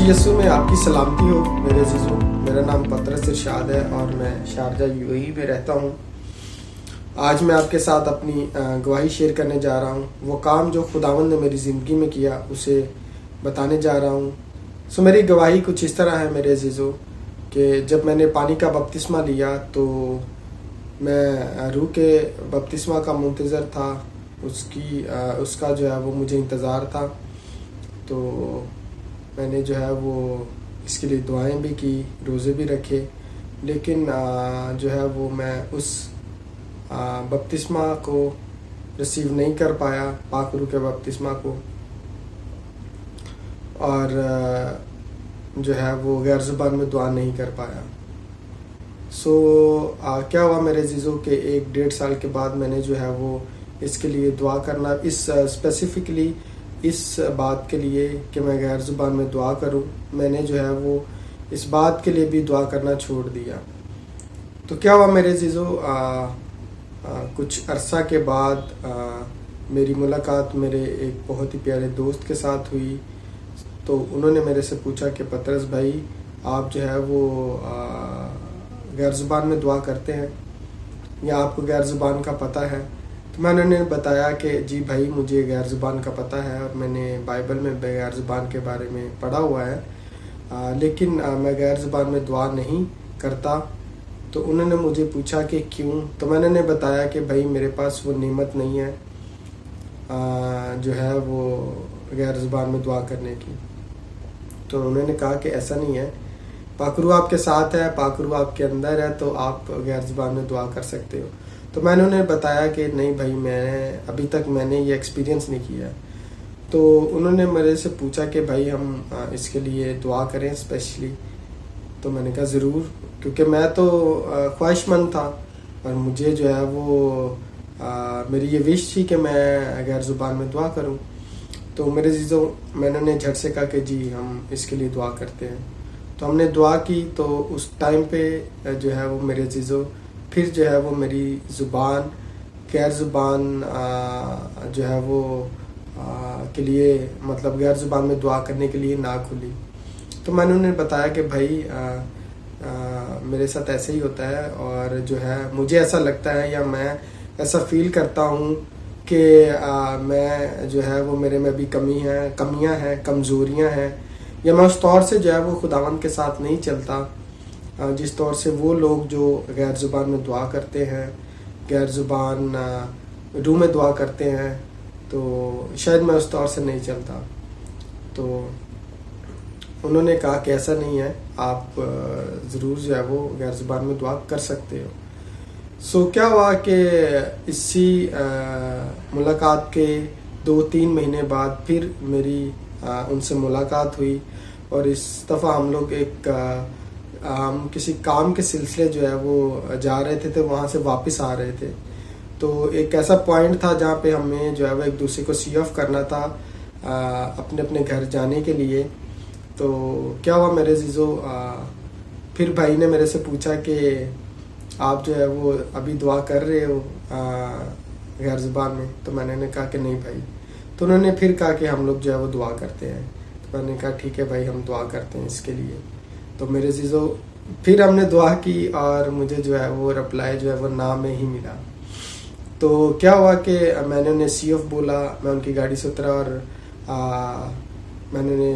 मसीह यीशु में आपकी सलामती हो मेरे अजीज़ों। मेरा नाम पतरस इरशाद है और मैं शारजा यूएई में रहता हूँ। आज मैं आपके साथ अपनी गवाही शेयर करने जा रहा हूँ। वो काम जो खुदावंद ने मेरी ज़िंदगी में किया उसे बताने जा रहा हूँ। मेरी गवाही कुछ इस तरह है मेरे अजीज़ों कि जब मैंने पानी का बपतिस्मा लिया तो मैं रूह के बपतिस्मा का मुंतज़र था। उसका जो है वो मुझे इंतज़ार था। तो मैंने जो है वो इसके लिए दुआएं भी की, रोज़े भी रखे, लेकिन जो है वो मैं उस बपतिस्मा को रिसीव नहीं कर पाया, पाक रूह के बपतिस्मा को, और जो है वो गैर ज़ुबान में दुआ नहीं कर पाया। क्या हुआ मेरे अज़ीज़ों के 1-1.5 साल के बाद मैंने जो है वो इसके लिए दुआ करना, इस स्पेसिफ़िकली इस बात के लिए कि मैं गैर ज़ुबान में दुआ करूं, मैंने जो है वो इस बात के लिए भी दुआ करना छोड़ दिया। तो क्या हुआ मेरे अज़ीज़ों, कुछ अरसा के बाद मेरी मुलाकात मेरे एक बहुत ही प्यारे दोस्त के साथ हुई। तो उन्होंने मेरे से पूछा कि पतरस भाई, आप जो है वो गैर ज़ुबान में दुआ करते हैं या आपको गैर ज़ुबान का पता है? तो मैंने उन्हें बताया कि जी भाई, मुझे गैर ज़ुबान का पता है और मैंने बाइबल में गैर ज़ुबान के बारे में पढ़ा हुआ है, लेकिन मैं गैर ज़ुबान में दुआ नहीं करता। तो उन्होंने मुझे पूछा कि क्यों? तो मैंने उन्हें बताया कि भाई मेरे पास वो नेमत नहीं है जो है वो गैर ज़ुबान में दुआ करने की। तो उन्होंने कहा कि ऐसा नहीं है, पाक रूह आपके साथ है, पाक रूह आपके अंदर है, तो आप गैर ज़ुबान में दुआ कर सकते हो। तो मैंने उन्हें बताया कि नहीं भाई, मैं अभी तक मैंने ये एक्सपीरियंस नहीं किया। तो उन्होंने मेरे से पूछा कि भाई हम इसके लिए दुआ करें स्पेशली। तो मैंने कहा ज़रूर, क्योंकि मैं तो ख्वाहिशमंद था और मुझे जो है वो मेरी ये विश थी कि मैं गैर ज़ुबान में दुआ करूं। तो मेरे अज़ीज़ों, मैंने उन्हें झट से कहा कि जी हम इसके लिए दुआ करते हैं। तो हमने दुआ की। तो उस टाइम पे जो है वो मेरे अज़ीज़ों फिर जो है वो मेरी ज़ुबान गैर ज़ुबान जो है वो के लिए, मतलब गैर ज़ुबान में दुआ करने के लिए ना खुली। तो मैंने उन्हें बताया कि भाई मेरे साथ ऐसे ही होता है और जो है मुझे ऐसा लगता है या मैं ऐसा फील करता हूँ कि मैं जो है वो मेरे में भी कमियाँ हैं, कमज़ोरियाँ हैं, या मैं उस तौर से जो है वो खुदावंद के साथ नहीं चलता जिस तौर से वो लोग जो गैर ज़ुबान में दुआ करते हैं, गैर ज़ुबान रूह में दुआ करते हैं, तो शायद मैं उस तौर से नहीं चलता। तो उन्होंने कहा कि ऐसा नहीं है, आप ज़रूर जो है वो गैर ज़ुबान में दुआ कर सकते हो। क्या हुआ कि इसी मुलाकात के 2-3 महीने बाद फिर मेरी उनसे मुलाकात हुई और इस दफ़ा हम लोग हम किसी काम के सिलसिले जो है वो जा रहे थे, तो वहाँ से वापस आ रहे थे। तो एक ऐसा पॉइंट था जहाँ पे हमें जो है वो एक दूसरे को सी ऑफ करना था अपने अपने घर जाने के लिए। तो क्या हुआ मेरे अज़ीज़ों, फिर भाई ने मेरे से पूछा कि आप जो है वो अभी दुआ कर रहे हो गैर ज़ुबान में? तो मैंने कहा कि नहीं भाई। तो उन्होंने फिर कहा कि हम लोग जो है वो दुआ करते हैं। तो मैंने कहा ठीक है भाई, हम दुआ करते हैं इसके लिए। तो मेरे अज़ीज़ों फिर हमने दुआ की और मुझे जो है वो रिप्लाई जो है वो ना में ही मिला। तो क्या हुआ कि मैंने उन्हें सी ऑफ बोला, मैं उनकी गाड़ी से उतरा और मैंने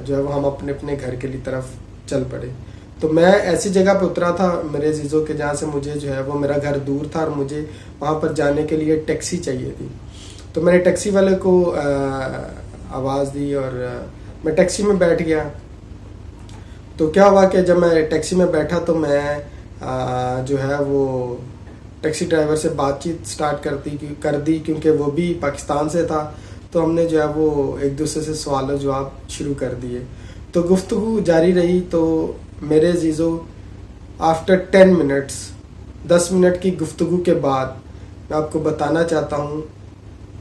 जो है वो हम अपने अपने घर के लिए तरफ चल पड़े। तो मैं ऐसी जगह पे उतरा था मेरे अज़ीज़ों के जहाँ से मुझे जो है वो मेरा घर दूर था और मुझे वहाँ पर जाने के लिए टैक्सी चाहिए थी। तो मैंने टैक्सी वाले को आवाज़ दी और मैं टैक्सी में बैठ गया। तो क्या हुआ कि जब मैं टैक्सी में बैठा तो मैं जो है वो टैक्सी ड्राइवर से बातचीत स्टार्ट कर दी, क्योंकि वो भी पाकिस्तान से था। तो हमने जो है वो एक दूसरे से सवाल जवाब शुरू कर दिए। तो गुफ्तगू जारी रही। तो मेरे अज़ीज़ों, आफ्टर 10 मिनट की गुफ्तगू के बाद मैं आपको बताना चाहता हूँ,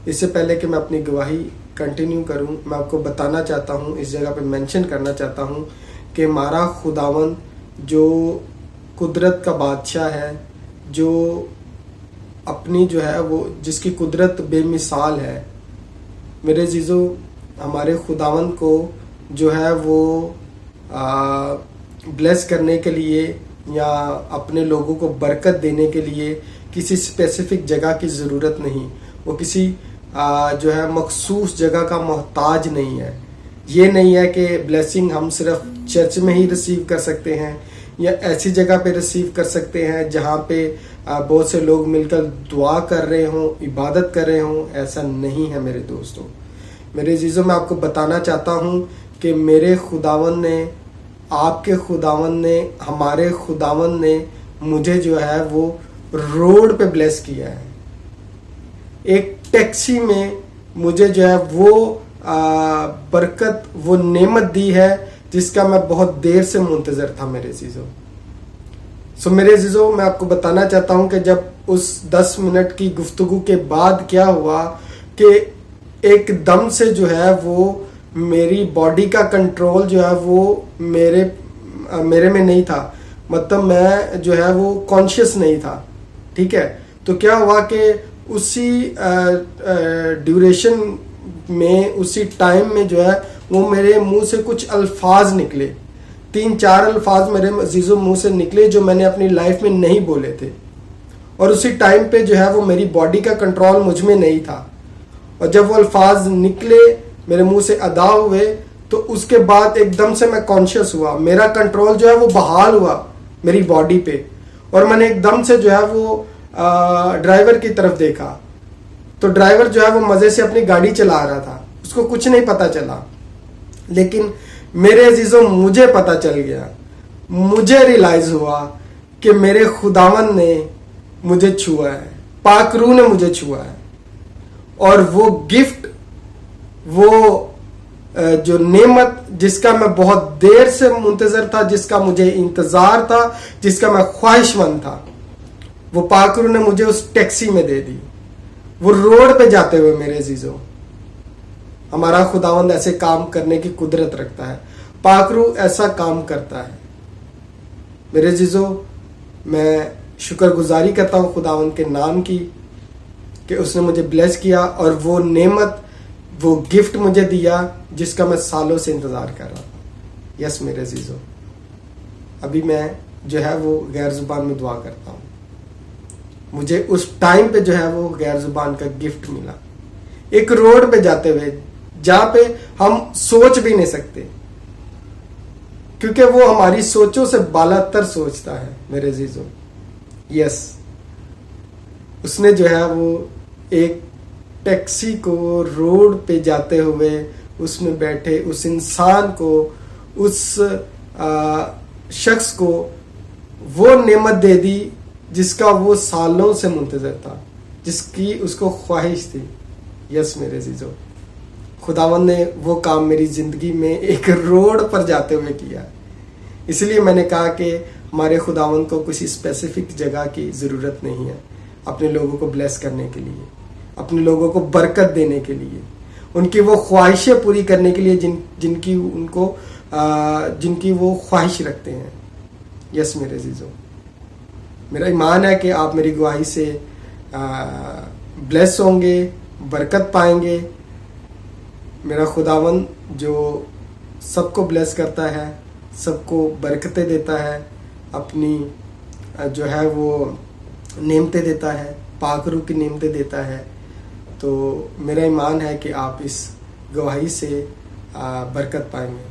इससे पहले कि मैं अपनी गवाही कंटिन्यू करूँ, मैं आपको बताना चाहता हूँ, इस जगह पे मेंशन करना चाहता हूँ कि हमारा खुदावंद जो कुदरत का बादशाह है, जो अपनी जो है वो जिसकी कुदरत बेमिसाल है, मेरे अज़ीज़ों, हमारे खुदावंद को جو ہے وہ بلیس کرنے کے لیے یا اپنے لوگوں کو برکت دینے کے لیے کسی اسپیسیفک جگہ کی ضرورت نہیں. وہ کسی جو ہے مخصوص جگہ کا محتاج نہیں ہے. یہ نہیں ہے کہ بلیسنگ ہم صرف چرچ میں ہی ریسیو کر سکتے ہیں یا ایسی جگہ پہ ریسیو کر سکتے ہیں جہاں پہ بہت سے لوگ مل کر دعا کر رہے ہوں, عبادت کر رہے ہوں. ایسا نہیں ہے میرے دوستوں. میرے عزیزوں, میں آپ کو بتانا چاہتا ہوں کہ میرے خداوند نے, آپ کے خداوند نے, ہمارے خداوند نے مجھے جو ہے وہ روڈ پہ بلیس کیا ہے. ایک ٹیکسی میں مجھے جو ہے وہ برکت, وہ نعمت دی ہے جس کا میں بہت دیر سے منتظر تھا میرے عزیزوں. میرے عزیزوں, میں آپ کو بتانا چاہتا ہوں کہ جب اس 10 منٹ کی گفتگو کے بعد کیا ہوا کہ ایک دم سے جو ہے وہ میری باڈی کا کنٹرول جو ہے وہ میرے میں نہیں تھا. مطلب میں جو ہے وہ کانشیس نہیں تھا. ٹھیک ہے, تو کیا ہوا کہ اسی ڈیوریشن میں, اسی ٹائم میں جو ہے وہ میرے منہ سے کچھ الفاظ نکلے, 3-4 الفاظ میرے عزیزوں منہ سے نکلے جو میں نے اپنی لائف میں نہیں بولے تھے. اور اسی ٹائم پہ جو ہے وہ میری باڈی کا کنٹرول مجھ میں نہیں تھا. اور جب وہ الفاظ نکلے, میرے منہ سے ادا ہوئے, تو اس کے بعد ایک دم سے میں کانشیس ہوا. میرا کنٹرول جو ہے وہ بحال ہوا میری باڈی پہ, اور میں نے ایک دم سے جو ہے وہ ڈرائیور کی طرف دیکھا. تو ڈرائیور جو ہے وہ مزے سے اپنی گاڑی چلا رہا تھا, اس کو کچھ نہیں پتا چلا. لیکن میرے عزیزوں, مجھے پتا چل گیا, مجھے ریلائز ہوا کہ میرے خداوند نے مجھے چھوا ہے, پاک روح نے مجھے چھوا ہے. اور وہ گفٹ, وہ جو نعمت جس کا میں بہت دیر سے منتظر تھا, جس کا مجھے انتظار تھا, جس کا میں خواہش مند تھا, وہ پاک روح نے مجھے اس ٹیکسی میں دے دی. وہ روڈ پہ جاتے ہوئے میرے عزیزوں, ہمارا خداوند ایسے کام کرنے کی قدرت رکھتا ہے. پاک روح ایسا کام کرتا ہے. میرے عزیزوں, میں شکر گزاری کرتا ہوں خداوند کے نام کی کہ اس نے مجھے بلیس کیا اور وہ نعمت, وہ گفٹ مجھے دیا جس کا میں سالوں سے انتظار کر رہا تھا. یس میرے عزیزوں, ابھی میں جو ہے وہ غیر زبان میں دعا کرتا ہوں. مجھے اس ٹائم پہ جو ہے وہ غیر زبان کا گفٹ ملا, ایک روڈ پہ جاتے ہوئے جہاں پہ ہم سوچ بھی نہیں سکتے, کیونکہ وہ ہماری سوچوں سے بالا تر سوچتا ہے میرے عزیزوں. یس, اس نے جو ہے وہ ایک ٹیکسی کو روڈ پہ جاتے ہوئے اس میں بیٹھے اس انسان کو, اس شخص کو وہ نعمت دے دی جس کا وہ سالوں سے منتظر تھا, جس کی اس کو خواہش تھی. یس میرے عزیزوں, خداوند نے وہ کام میری زندگی میں ایک روڈ پر جاتے ہوئے کیا. اس لیے میں نے کہا کہ ہمارے خداوند کو کسی اسپیسیفک جگہ کی ضرورت نہیں ہے اپنے لوگوں کو بلیس کرنے کے لیے, اپنے لوگوں کو برکت دینے کے لیے, ان کی وہ خواہشیں پوری کرنے کے لیے جن کی وہ خواہش رکھتے ہیں. یس میرے عزیزوں, میرا ایمان ہے کہ آپ میری گواہی سے بلیس ہوں گے, برکت پائیں گے. میرا خداوند جو سب کو بلیس کرتا ہے, سب کو برکتیں دیتا ہے, اپنی جو ہے وہ نعمتیں دیتا ہے, پاک روح کی نعمتیں دیتا ہے. تو میرا ایمان ہے کہ آپ اس گواہی سے برکت پائیں گے.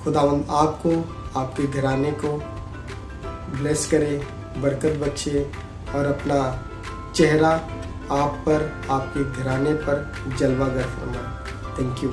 خداوند آپ کو, آپ کے گھرانے کو بلیس کرے, برکت بخشے اور اپنا چہرہ آپ پر, آپ کے گھرانے پر جلوہ گر فرمائے. Thank you.